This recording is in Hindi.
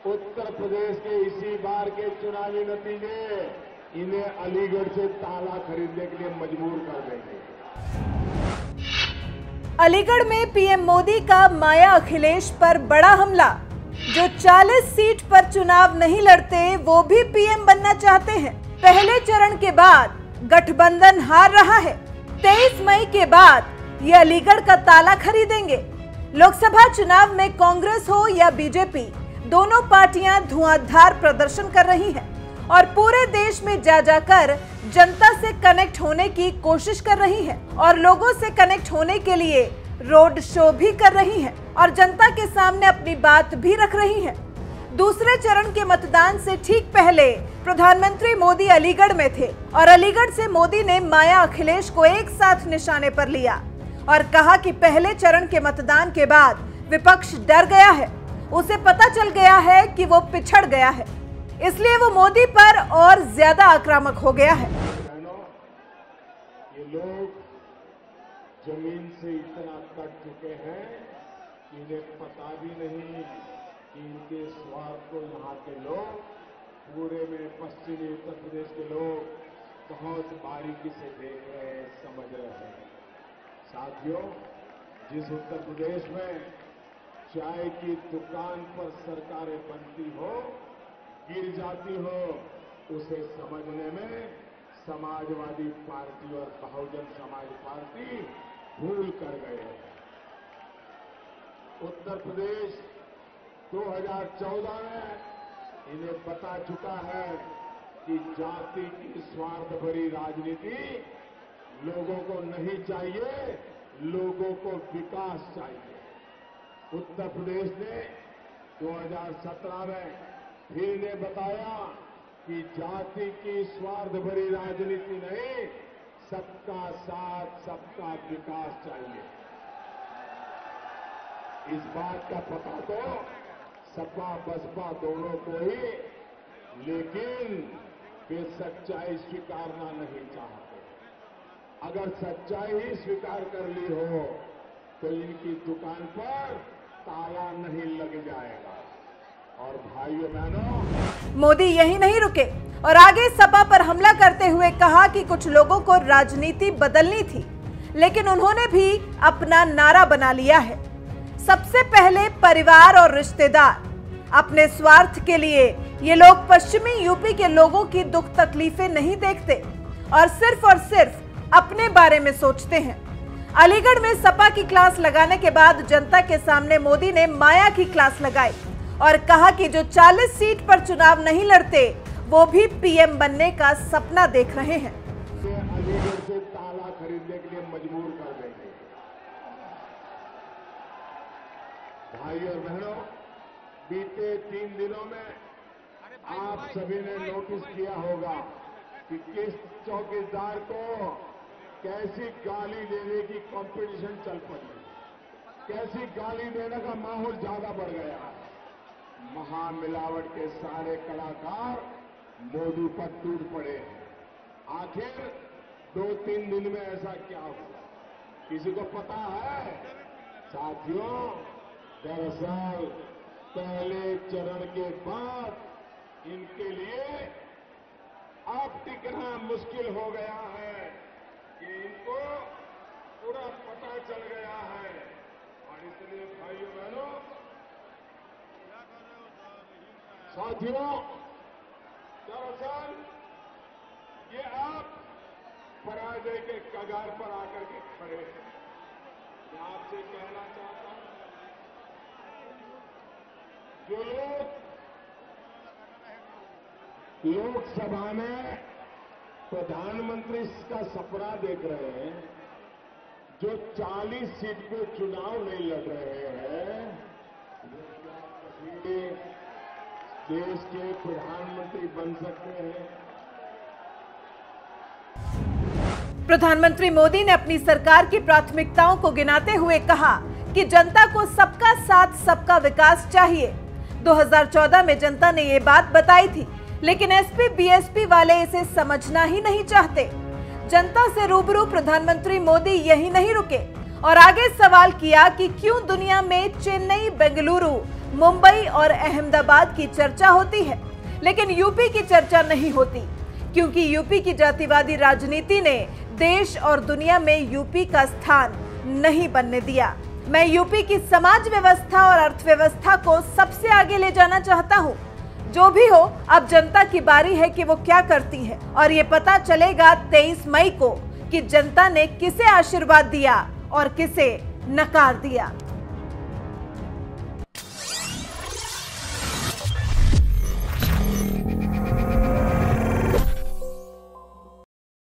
उत्तर प्रदेश के इसी बार के चुनावी नतीजे इन्हें अलीगढ़ से ताला खरीदने के लिए मजबूर कर देंगे। अलीगढ़ में पीएम मोदी का माया अखिलेश पर बड़ा हमला। जो 40 सीट पर चुनाव नहीं लड़ते वो भी पीएम बनना चाहते हैं। पहले चरण के बाद गठबंधन हार रहा है। 23 मई के बाद ये अलीगढ़ का ताला खरीदेंगे। लोकसभा चुनाव में कांग्रेस हो या बीजेपी, दोनों पार्टियां धुआंधार प्रदर्शन कर रही हैं और पूरे देश में जा जाकर जनता से कनेक्ट होने की कोशिश कर रही हैं और लोगों से कनेक्ट होने के लिए रोड शो भी कर रही हैं और जनता के सामने अपनी बात भी रख रही हैं। दूसरे चरण के मतदान से ठीक पहले प्रधानमंत्री मोदी अलीगढ़ में थे और अलीगढ़ से मोदी ने माया अखिलेश को एक साथ निशाने पर लिया और कहा कि पहले चरण के मतदान के बाद विपक्ष डर गया है, उसे पता चल गया है कि वो पिछड़ गया है, इसलिए वो मोदी पर और ज्यादा आक्रामक हो गया है। ये लोग जमीन से इतना कट चुके हैं कि इन्हें पता भी नहीं कि इनके स्वार्थ को यहाँ के लोग, पूरे में पश्चिमी उत्तर प्रदेश के लोग बहुत बारीकी से देख रहे हैं, समझ रहे हैं। साथियों, जिस उत्तर प्रदेश में चाय की दुकान पर सरकारें बनती हो, गिर जाती हो, उसे समझने में समाजवादी पार्टी और बहुजन समाज पार्टी भूल कर गए। उत्तर प्रदेश 2014 में इन्हें पता चुका है कि जाति की स्वार्थ भरी राजनीति लोगों को नहीं चाहिए, लोगों को विकास चाहिए। उत्तर प्रदेश ने 2017 में फिर ने बताया कि जाति की स्वार्थ भरी राजनीति नहीं, सबका साथ, सबका विकास चाहिए। इस बात का पता तो सपा बसपा दोनों को ही, लेकिन वे सच्चाई स्वीकारना नहीं चाहते। अगर सच्चाई ही स्वीकार कर ली हो तो इनकी दुकान पर ताला नहीं लग जाएगा। और भाइयों बहनों, मोदी यही नहीं रुके और आगे सपा पर हमला करते हुए कहा कि कुछ लोगों को राजनीति बदलनी थी, लेकिन उन्होंने भी अपना नारा बना लिया है। सबसे पहले परिवार और रिश्तेदार। अपने स्वार्थ के लिए ये लोग पश्चिमी यूपी के लोगों की दुख तकलीफें नहीं देखते और सिर्फ अपने बारे में सोचते हैं। अलीगढ़ में सपा की क्लास लगाने के बाद जनता के सामने मोदी ने माया की क्लास लगाई और कहा कि जो 40 सीट पर चुनाव नहीं लड़ते वो भी पीएम बनने का सपना देख रहे हैं। अलीगढ़ से ताला खरीदने के लिए मजबूर कर देंगे। भाई और बहनों, बीते 3 दिनों में आप सभी ने नोटिस किया होगा कि किस चौकीदार को कैसी गाली देने की कंपटीशन चल पड़ी, कैसी गाली देने का माहौल ज्यादा बढ़ गया। महामिलावट के सारे कलाकार मोदी पर टूट पड़े। आखिर 2-3 दिन में ऐसा क्या हुआ, किसी को पता है? साथियों, दरअसल पहले चरण के बाद इनके लिए अब टिकना मुश्किल हो गया है कि इनको पूरा पता चल गया है। और इसलिए भाइयों बहनों, साथियों, दरअसल ये आप पराजय के कगार पर आकर के खड़े हैं। मैं आपसे कहना चाहता हूं, जो लोग लोकसभा में प्रधानमंत्री का सपना देख रहे हैं, जो 40 सीट पे चुनाव नहीं लड़ रहे हैं, देश के प्रधानमंत्री बन सकते हैं। प्रधानमंत्री मोदी ने अपनी सरकार की प्राथमिकताओं को गिनाते हुए कहा कि जनता को सबका साथ, सबका विकास चाहिए। 2014 में जनता ने ये बात बताई थी, लेकिन एसपी बीएसपी वाले इसे समझना ही नहीं चाहते। जनता से रूबरू प्रधानमंत्री मोदी यही नहीं रुके और आगे सवाल किया कि क्यों दुनिया में चेन्नई, बेंगलुरु, मुंबई और अहमदाबाद की चर्चा होती है लेकिन यूपी की चर्चा नहीं होती, क्योंकि यूपी की जातिवादी राजनीति ने देश और दुनिया में यूपी का स्थान नहीं बनने दिया। मैं यूपी की समाज व्यवस्था और अर्थव्यवस्था को सबसे आगे ले जाना चाहता हूँ। जो भी हो, अब जनता की बारी है कि वो क्या करती है और ये पता चलेगा 23 मई को कि जनता ने किसे आशीर्वाद दिया और किसे नकार दिया।